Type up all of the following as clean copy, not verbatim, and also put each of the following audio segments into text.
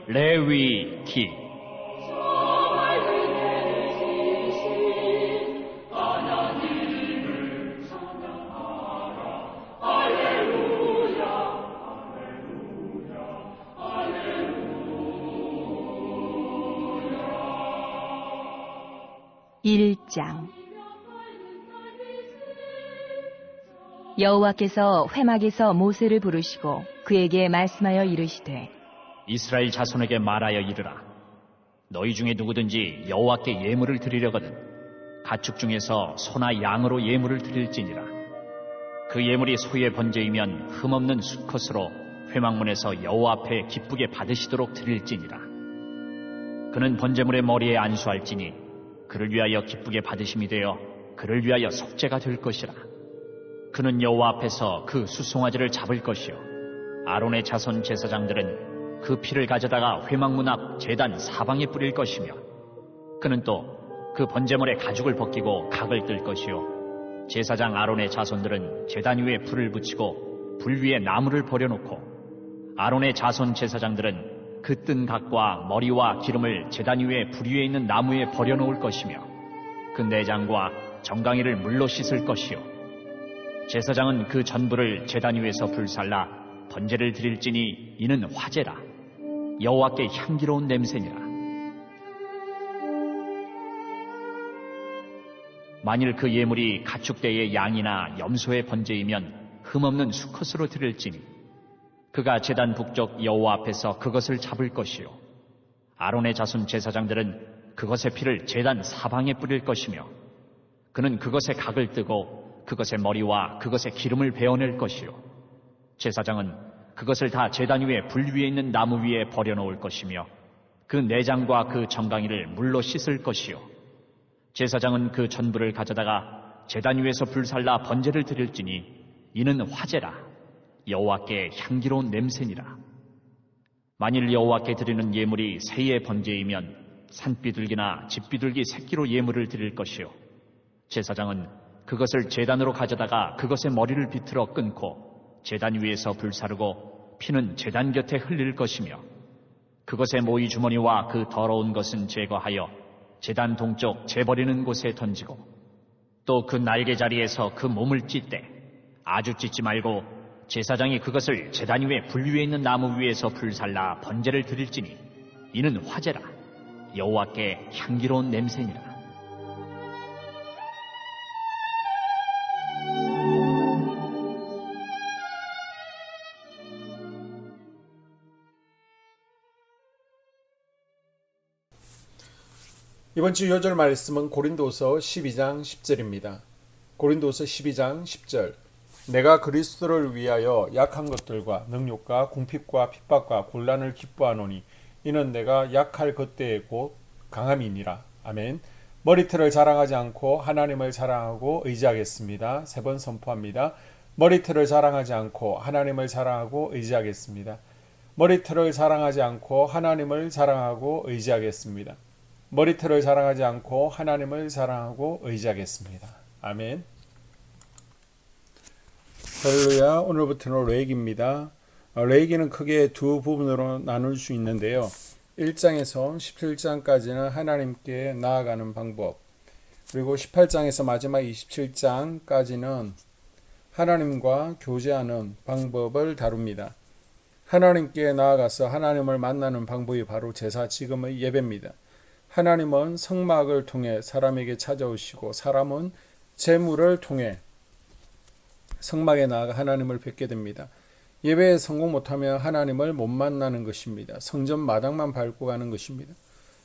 레위기. (1장) 여호와께서 회막에서 모세를 부르시고 그에게 말씀하여 이르시되 이스라엘 자손에게 말하여 이르라. 너희 중에 누구든지 여호와께 예물을 드리려거든 가축 중에서 소나 양으로 예물을 드릴지니라. 그 예물이 소의 번제이면 흠없는 수컷으로 회막문에서 여호와 앞에 기쁘게 받으시도록 드릴지니라. 그는 번제물의 머리에 안수할지니 그를 위하여 기쁘게 받으심이 되어 그를 위하여 속죄가 될 것이라. 그는 여호와 앞에서 그 수송아지를 잡을 것이요 아론의 자손 제사장들은 그 피를 가져다가 회막문 앞 제단 사방에 뿌릴 것이며 그는 또 그 번제물의 가죽을 벗기고 각을 뜰 것이요 제사장 아론의 자손들은 제단 위에 불을 붙이고 불 위에 나무를 버려놓고 아론의 자손 제사장들은 그 뜬 각과 머리와 기름을 제단 위에 불 위에 있는 나무에 버려놓을 것이며 그 내장과 정강이를 물로 씻을 것이요 제사장은 그 전부를 제단 위에서 불살라 번제를 드릴지니 이는 화제라. 여호와께 향기로운 냄새니라. 만일 그 예물이 가축대의 양이나 염소의 번제이면 흠없는 수컷으로 드릴지니 그가 제단 북쪽 여호와 앞에서 그것을 잡을 것이요 아론의 자손 제사장들은 그것의 피를 제단 사방에 뿌릴 것이며 그는 그것의 각을 뜨고 그것의 머리와 그것의 기름을 베어낼 것이요 제사장은 그것을 다 제단 위에 불 위에 있는 나무 위에 버려놓을 것이며 그 내장과 그 정강이를 물로 씻을 것이요 제사장은 그 전부를 가져다가 제단 위에서 불살라 번제를 드릴지니 이는 화제라. 여호와께 향기로운 냄새니라. 만일 여호와께 드리는 예물이 새의 번제이면 산비둘기나 집비둘기 새끼로 예물을 드릴 것이요 제사장은 그것을 제단으로 가져다가 그것의 머리를 비틀어 끊고 제단 위에서 불사르고 피는 제단 곁에 흘릴 것이며 그것의 모이 주머니와 그 더러운 것은 제거하여 제단 동쪽 재버리는 곳에 던지고 또 그 날개 자리에서 그 몸을 찢되 아주 찢지 말고 제사장이 그것을 제단 위에 불 위에 있는 나무 위에서 불살라 번제를 드릴지니 이는 화제라. 여호와께 향기로운 냄새니라. 이번 주 요절 말씀은 고린도서 12장 10절입니다. 고린도서 12장 10절. 내가 그리스도를 위하여 약한 것들과 능욕과 궁핍과 핍박과 곤란을 기뻐하노니 이는 내가 약할 그때에 곧 강함이니라. 아멘. 머리털을 자랑하지 않고 하나님을 자랑하고 의지하겠습니다. 3번 선포합니다. 머리털을 자랑하지 않고 하나님을 자랑하고 의지하겠습니다. 머리털을 자랑하지 않고 하나님을 자랑하고 의지하겠습니다. 머리털을 자랑하지 않고 하나님을 자랑하고 의지하겠습니다. 아멘. 할렐루야. 오늘부터는 레위기입니다. 레위기는 크게 두 부분으로 나눌 수 있는데요. 1장에서 17장까지는 하나님께 나아가는 방법, 그리고 18장에서 마지막 27장까지는 하나님과 교제하는 방법을 다룹니다. 하나님께 나아가서 하나님을 만나는 방법이 바로 제사 지금의 예배입니다. 하나님은 성막을 통해 사람에게 찾아오시고 사람은 제물을 통해 성막에 나아가 하나님을 뵙게 됩니다. 예배에 성공 못하면 하나님을 못 만나는 것입니다. 성전 마당만 밟고 가는 것입니다.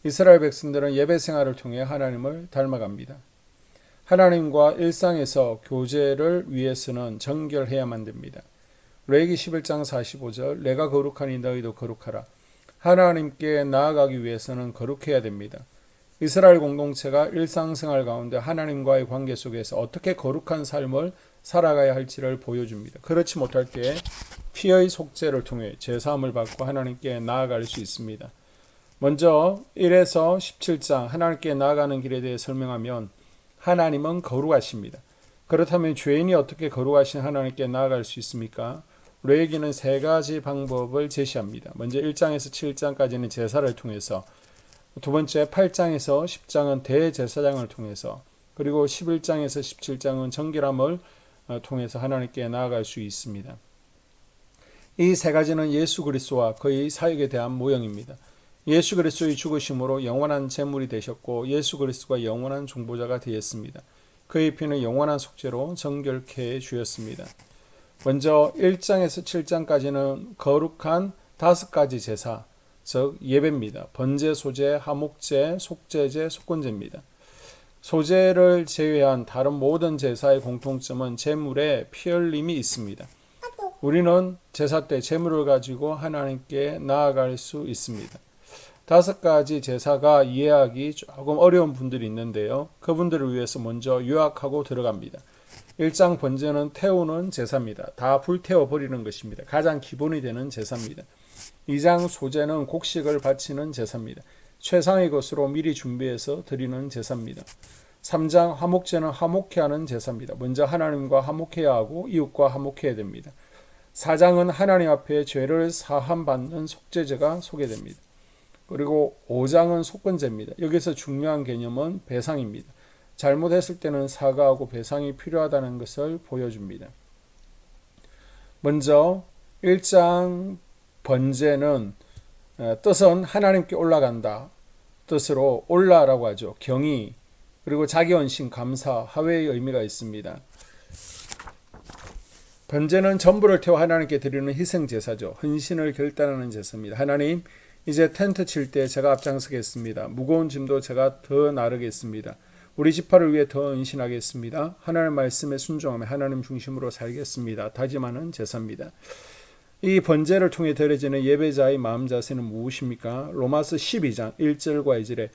이스라엘 백성들은 예배 생활을 통해 하나님을 닮아갑니다. 하나님과 일상에서 교제를 위해서는 정결해야만 됩니다. 레위기 11장 45절 내가 거룩하니 너희도 거룩하라. 하나님께 나아가기 위해서는 거룩해야 됩니다. 이스라엘 공동체가 일상생활 가운데 하나님과의 관계 속에서 어떻게 거룩한 삶을 살아가야 할지를 보여줍니다. 그렇지 못할 때 피의 속죄를 통해 제사함을 받고 하나님께 나아갈 수 있습니다. 먼저 1에서 17장 하나님께 나아가는 길에 대해 설명하면 하나님은 거룩하십니다. 그렇다면 죄인이 어떻게 거룩하신 하나님께 나아갈 수 있습니까? 레위기는 세 가지 방법을 제시합니다. 먼저 1장에서 7장까지는 제사를 통해서, 두 번째 8장에서 10장은 대제사장을 통해서, 그리고 11장에서 17장은 정결함을 통해서 하나님께 나아갈 수 있습니다. 이 세 가지는 예수 그리스도와 그의 사역에 대한 모형입니다. 예수 그리스도의 죽으심으로 영원한 제물이 되셨고 예수 그리스도가 영원한 중보자가 되었습니다. 그의 피는 영원한 속죄로 정결케 해 주었습니다. 먼저 1장에서 7장까지는 거룩한 5가지 제사, 즉 예배입니다. 번제, 소제, 하목제, 속죄제, 속건제입니다. 소제를 제외한 다른 모든 제사의 공통점은 제물에 피 흘림이 있습니다. 우리는 제사 때 제물을 가지고 하나님께 나아갈 수 있습니다. 5가지 제사가 이해하기 조금 어려운 분들이 있는데요. 그분들을 위해서 먼저 요약하고 들어갑니다. 1장 번제는 태우는 제사입니다. 다 불태워 버리는 것입니다. 가장 기본이 되는 제사입니다. 2장 소제는 곡식을 바치는 제사입니다. 최상의 것으로 미리 준비해서 드리는 제사입니다. 3장 화목제는 화목케 하는 제사입니다. 먼저 하나님과 화목해야 하고 이웃과 화목해야 됩니다. 4장은 하나님 앞에 죄를 사함받는 속죄제가 소개됩니다. 그리고 5장은 속건제입니다. 여기서 중요한 개념은 배상입니다. 잘못했을 때는 사과하고 배상이 필요하다는 것을 보여줍니다. 먼저 1장 번제는 뜻은 하나님께 올라간다 뜻으로 올라라고 하죠. 경의, 그리고 자기 헌신, 감사, 하회의 의미가 있습니다. 번제는 전부를 태워 하나님께 드리는 희생제사죠. 헌신을 결단하는 제사입니다. 하나님, 이제 텐트 칠 때 제가 앞장서겠습니다. 무거운 짐도 제가 더 나르겠습니다. 우리 지파를 위해 더 헌신하겠습니다. 하나님 말씀에 순종하며 하나님 중심으로 살겠습니다. 다짐하는 제사입니다. 이 번제를 통해 드려지는 예배자의 마음 자세는 무엇입니까? 로마서 12장 1절과 2절에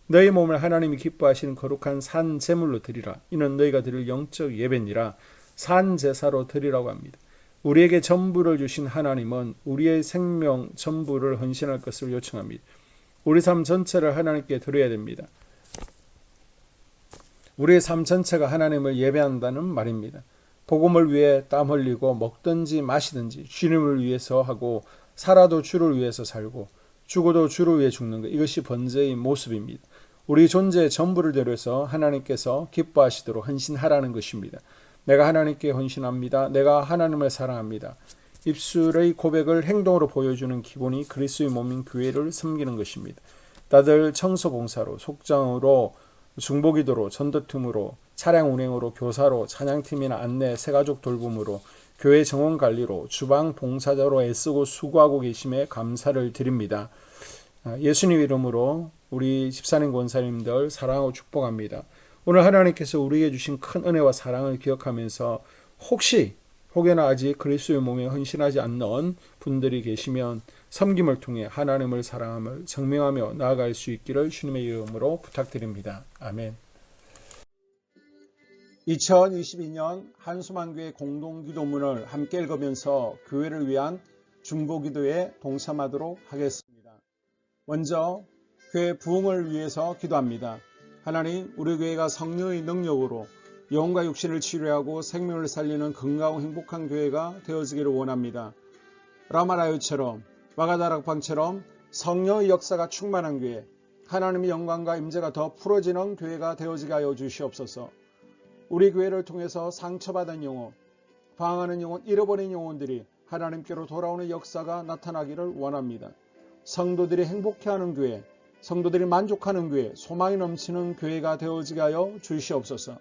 너희 몸을 하나님이 기뻐하시는 거룩한 산 제물로 드리라. 이는 너희가 드릴 영적 예배니라. 산 제사로 드리라고 합니다. 우리에게 전부를 주신 하나님은 우리의 생명 전부를 헌신할 것을 요청합니다. 우리 삶 전체를 하나님께 드려야 됩니다. 우리의 삶 전체가 하나님을 예배한다는 말입니다. 복음을 위해 땀 흘리고 먹든지 마시든지 주님을 위해서 하고 살아도 주를 위해서 살고 죽어도 주를 위해 죽는 것, 이것이 번제의 모습입니다. 우리 존재의 전부를 드려서 하나님께서 기뻐하시도록 헌신하라는 것입니다. 내가 하나님께 헌신합니다. 내가 하나님을 사랑합니다. 입술의 고백을 행동으로 보여주는 기본이 그리스도의 몸인 교회를 섬기는 것입니다. 다들 청소봉사로, 속장으로, 중보기도로, 전도팀으로, 차량 운행으로, 교사로, 찬양팀이나 안내, 새가족 돌봄으로, 교회 정원관리로, 주방 봉사자로 애쓰고 수고하고 계심에 감사를 드립니다. 예수님 이름으로 우리 집사님 권사님들 사랑하고 축복합니다. 오늘 하나님께서 우리에게 주신 큰 은혜와 사랑을 기억하면서 혹여나 아직 그리스도의 몸에 헌신하지 않는 분들이 계시면 섬김을 통해 하나님을 사랑함을 증명하며 나아갈 수 있기를 주님의 이름으로 부탁드립니다. 아멘. 2022년 한수만교회 공동기도문을 함께 읽으면서 교회를 위한 중보기도에 동참하도록 하겠습니다. 먼저 교회 부흥을 위해서 기도합니다. 하나님, 우리 교회가 성령의 능력으로 영과 육신을 치료하고 생명을 살리는 건강하고 행복한 교회가 되어지기를 원합니다. 라마라요처럼 마가다락방처럼 성령의 역사가 충만한 교회, 하나님의 영광과 임재가 더 풀어지는 교회가 되어지게 하여 주시옵소서. 우리 교회를 통해서 상처받은 영혼, 방황하는 영혼, 잃어버린 영혼들이 하나님께로 돌아오는 역사가 나타나기를 원합니다. 성도들이 행복해하는 교회, 성도들이 만족하는 교회, 소망이 넘치는 교회가 되어지게 하여 주시옵소서.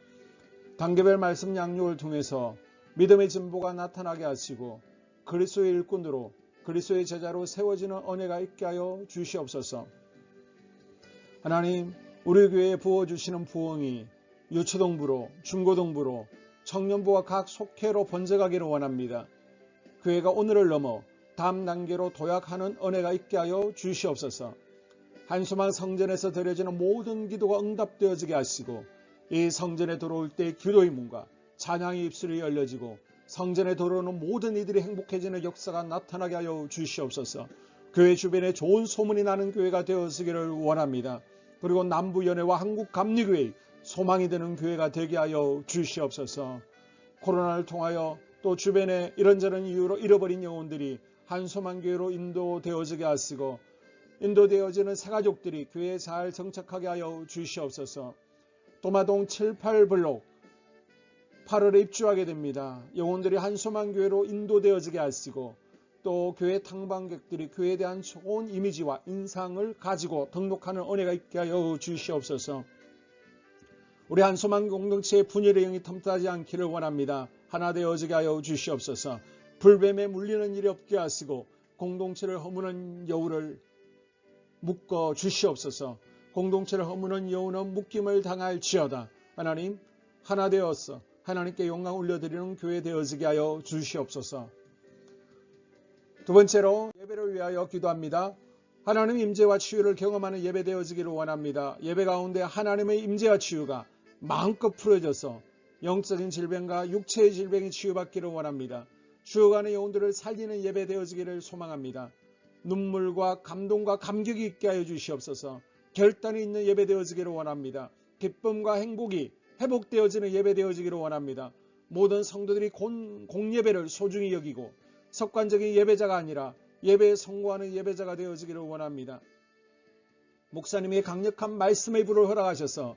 단계별 말씀 양육을 통해서 믿음의 진보가 나타나게 하시고 그리스도의 일꾼으로, 그리스도의 제자로 세워지는 은혜가 있게 하여 주시옵소서. 하나님, 우리 교회에 부어주시는 부흥이 유초동부로, 중고동부로, 청년부와 각 속회로 번져가기를 원합니다. 교회가 오늘을 넘어 다음 단계로 도약하는 은혜가 있게 하여 주시옵소서. 한수만 성전에서 드려지는 모든 기도가 응답되어지게 하시고 이 성전에 들어올 때 기도의 문과 찬양의 입술이 열려지고 성전에 들어오는 모든 이들이 행복해지는 역사가 나타나게 하여 주시옵소서. 교회 주변에 좋은 소문이 나는 교회가 되어지기를 원합니다. 그리고 남부연회와 한국감리교회의 소망이 되는 교회가 되게 하여 주시옵소서. 코로나를 통하여 또 주변에 이런저런 이유로 잃어버린 영혼들이 한소만교회로 인도되어지게 하시고 인도되어지는 새가족들이 교회에 잘 정착하게 하여 주시옵소서. 도마동 7, 8블록 8월에 입주하게 됩니다. 영혼들이 한소만교회로 인도되어지게 하시고 또 교회 탕방객들이 교회에 대한 좋은 이미지와 인상을 가지고 등록하는 은혜가 있게 하여 주시옵소서. 우리 한소만 공동체의 분열의 영이 틈타지 않기를 원합니다. 하나 되어지게 하여 주시옵소서. 불뱀에 물리는 일이 없게 하시고 공동체를 허무는 여우를 묶어 주시옵소서. 공동체를 허무는 여우는 묶임을 당할지어다. 하나님 하나 되어서 하나님께 영광 올려드리는 교회 되어지게 하여 주시옵소서. 두 번째로 예배를 위하여 기도합니다. 하나님 임재와 치유를 경험하는 예배 되어지기를 원합니다. 예배 가운데 하나님의 임재와 치유가 마음껏 풀어져서 영적인 질병과 육체의 질병이 치유받기를 원합니다. 죽어가는 영혼들을 살리는 예배 되어지기를 소망합니다. 눈물과 감동과 감격이 있게 하여 주시옵소서. 결단이 있는 예배 되어지기를 원합니다. 기쁨과 행복이 회복되어지는 예배 되어지기를 원합니다. 모든 성도들이 공예배를 소중히 여기고 습관적인 예배자가 아니라 예배에 성공하는 예배자가 되어지기를 원합니다. 목사님의 강력한 말씀의 불을 허락하셔서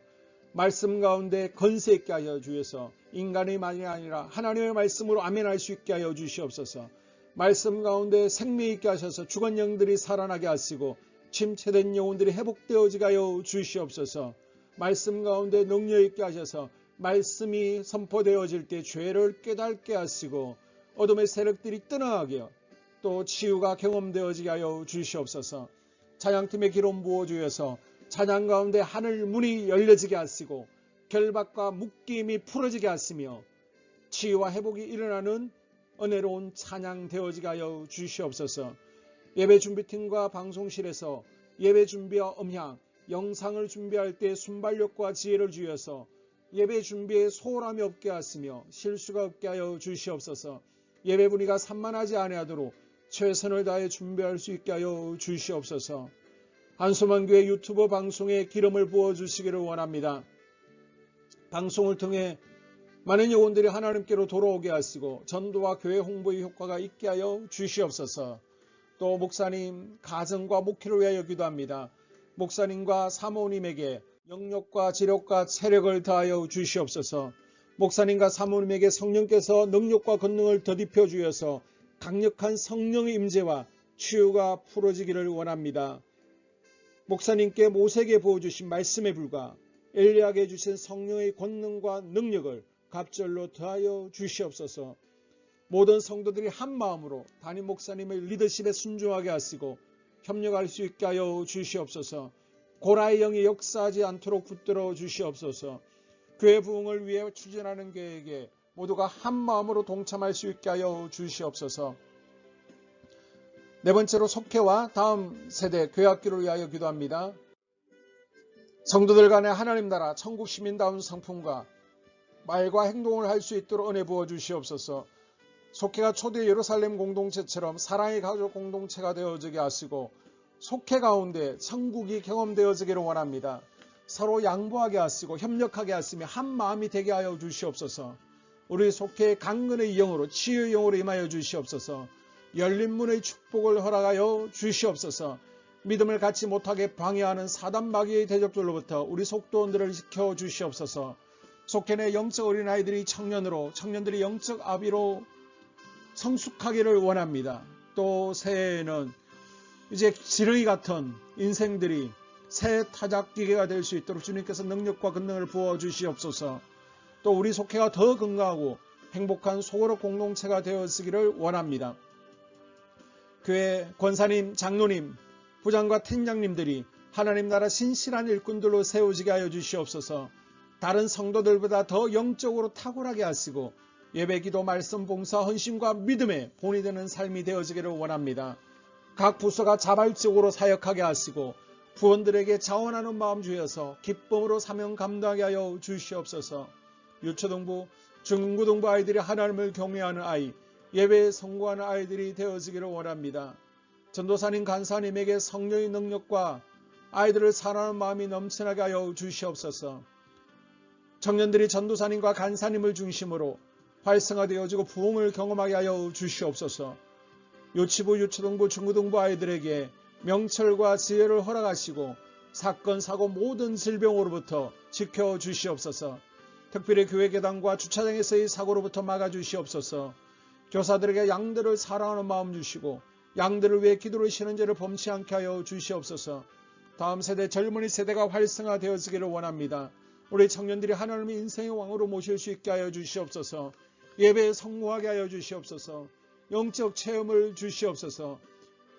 말씀 가운데 건세 있게 하여 주셔서 인간의 말이 아니라 하나님의 말씀으로 아멘할 수 있게 하여 주시옵소서. 말씀 가운데 생명 있게 하셔서 죽은 영들이 살아나게 하시고 침체된 영혼들이 회복되어지게 하여 주시옵소서. 말씀 가운데 능력 있게 하셔서 말씀이 선포되어질 때 죄를 깨닫게 하시고 어둠의 세력들이 떠나가게 또 치유가 경험되어지게 하여 주시옵소서. 찬양팀의 기름 부어주셔서 찬양 가운데 하늘 문이 열려지게 하시고 결박과 묶임이 풀어지게 하시며 치유와 회복이 일어나는 은혜로운 찬양 되어지게 하여 주시옵소서. 예배 준비팀과 방송실에서 예배 준비와 음향, 영상을 준비할 때 순발력과 지혜를 주셔서 예배 준비에 소홀함이 없게 하시며 실수가 없게 하여 주시옵소서. 예배 분위기가 산만하지 아니하도록 최선을 다해 준비할 수 있게 하여 주시옵소서. 한소만교회 유튜브 방송에 기름을 부어주시기를 원합니다. 방송을 통해 많은 영혼들이 하나님께로 돌아오게 하시고 전도와 교회 홍보의 효과가 있게 하여 주시옵소서. 또 목사님 가정과 목회를 위하여 기도합니다. 목사님과 사모님에게 영력과 지력과 체력을 다하여 주시옵소서. 목사님과 사모님에게 성령께서 능력과 권능을 더딥혀 주셔서 강력한 성령의 임재와 치유가 풀어지기를 원합니다. 목사님께 모세에게 부어주신 말씀에 불과 엘리야에게 주신 성령의 권능과 능력을 갑절로 더하여 주시옵소서. 모든 성도들이 한 마음으로 담임 목사님의 리더십에 순종하게 하시고 협력할 수 있게 하여 주시옵소서. 고라의 영이 역사하지 않도록 붙들어 주시옵소서. 교회 부흥을 위해 추진하는 교회에게 모두가 한 마음으로 동참할 수 있게 하여 주시옵소서. 네 번째로 속회와 다음 세대 교회학교를 위하여 기도합니다. 성도들 간의 하나님 나라 천국 시민다운 성품과 말과 행동을 할 수 있도록 은혜 부어 주시옵소서. 속회가 초대 예루살렘 공동체처럼 사랑의 가족 공동체가 되어지게 하시고 속회 가운데 천국이 경험되어지기를 원합니다. 서로 양보하게 하시고 협력하게 하시며 한 마음이 되게 하여 주시옵소서. 우리 속회의 강건의 영으로 치유의 영으로 임하여 주시옵소서. 열린 문의 축복을 허락하여 주시옵소서. 믿음을 갖지 못하게 방해하는 사단 마귀의 대적들로부터 우리 속도원들을 지켜 주시옵소서. 속회 내 영적 어린아이들이 청년들이 영적 아비로 성숙하기를 원합니다. 또 새해에는 이제 지렁이 같은 인생들이 새 타작기계가 될 수 있도록 주님께서 능력과 권능을 부어주시옵소서. 또 우리 속회가 더 건강하고 행복한 소그룹 공동체가 되었기를 원합니다. 교회 권사님, 장로님, 부장과 팀장님들이 하나님 나라 신실한 일꾼들로 세워지게 하여 주시옵소서. 다른 성도들보다 더 영적으로 탁월하게 하시고 예배기도 말씀 봉사 헌신과 믿음에 본이 되는 삶이 되어지기를 원합니다. 각 부서가 자발적으로 사역하게 하시고 부원들에게 자원하는 마음 주셔서 기쁨으로 사명 감당하게 하여 주시옵소서. 유초등부, 중고등부 아이들이 하나님을 경외하는 아이, 예배에 성공하는 아이들이 되어지기를 원합니다. 전도사님, 간사님에게 성령의 능력과 아이들을 사랑하는 마음이 넘쳐나게 하여 주시옵소서. 청년들이 전도사님과 간사님을 중심으로 활성화되어지고 부흥을 경험하게 하여 주시옵소서. 유치부, 유초등부, 중고등부 아이들에게 명철과 지혜를 허락하시고 사건, 사고 모든 질병으로부터 지켜주시옵소서. 특별히 교회 계단과 주차장에서의 사고로부터 막아주시옵소서. 교사들에게 양들을 사랑하는 마음 주시고 양들을 위해 기도를 쉬는 죄를 범치 않게 하여 주시옵소서. 다음 세대 젊은이 세대가 활성화되어지기를 원합니다. 우리 청년들이 하나님의 인생의 왕으로 모실 수 있게 하여 주시옵소서. 예배에 성공하게 하여 주시옵소서. 영적 체험을 주시옵소서.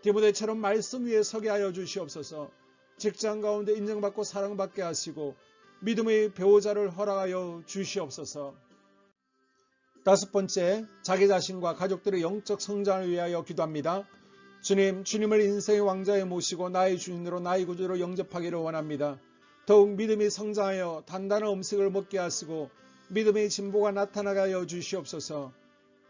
디모데처럼 말씀 위에 서게 하여 주시옵소서. 직장 가운데 인정받고 사랑받게 하시고 믿음의 배우자를 허락하여 주시옵소서. 다섯 번째, 자기 자신과 가족들의 영적 성장을 위하여 기도합니다. 주님, 주님을 인생의 왕자에 모시고 나의 주인으로 나의 구주로 영접하기를 원합니다. 더욱 믿음이 성장하여 단단한 음식을 먹게 하시고 믿음의 진보가 나타나게 하여 주시옵소서.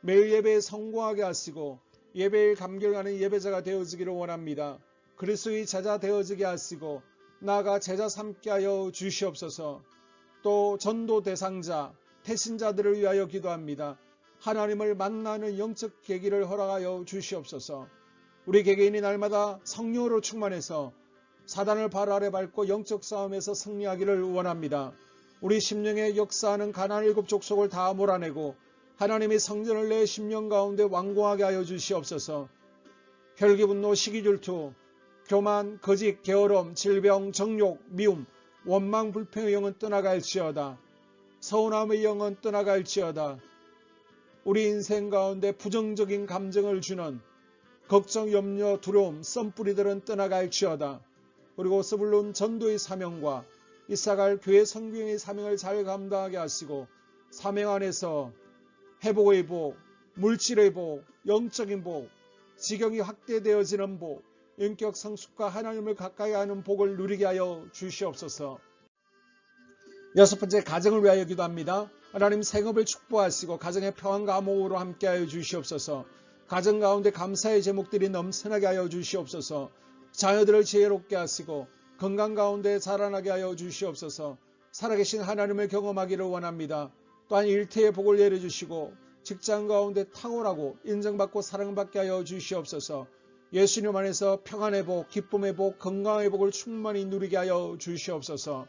매일 예배에 성공하게 하시고 예배에 감격하는 예배자가 되어지기를 원합니다. 그리스도의 제자 되어지게 하시고 나아가 제자 삼게 하여 주시옵소서. 또 전도 대상자, 태신자들을 위하여 기도합니다. 하나님을 만나는 영적 계기를 허락하여 주시옵소서. 우리 개개인이 날마다 성령으로 충만해서 사단을 발 아래 밟고 영적 싸움에서 승리하기를 원합니다. 우리 심령에 역사하는 가나안 7 족속을 다 몰아내고 하나님의 성전을 내 심령 가운데 완공하게 하여 주시옵소서. 혈기, 분노, 시기, 질투, 교만, 거짓, 게으름, 질병, 정욕, 미움, 원망, 불평의 영은 떠나갈지어다. 서운함의 영은 떠나갈지어다. 우리 인생 가운데 부정적인 감정을 주는 걱정, 염려, 두려움, 썸뿌리들은 떠나갈지어다. 그리고 스불론 전도의 사명과 이사갈 교회 성경의 사명을 잘 감당하게 하시고 사명 안에서 회복의 복, 물질의 복, 영적인 복, 지경이 확대되어지는 복, 인격 성숙과 하나님을 가까이 하는 복을 누리게 하여 주시옵소서. 여섯 번째, 가정을 위하여 기도합니다. 하나님 생업을 축복하시고 가정의 평안과 암호로 함께하여 주시옵소서. 가정 가운데 감사의 제목들이 넘쳐나게 하여 주시옵소서. 자녀들을 지혜롭게 하시고 건강 가운데 자라나게 하여 주시옵소서. 살아계신 하나님을 경험하기를 원합니다. 또한 일태의 복을 내려주시고 직장 가운데 탁월하고 인정받고 사랑받게 하여 주시옵소서. 예수님 안에서 평안의 복, 기쁨의 복, 건강의 복을 충만히 누리게 하여 주시옵소서.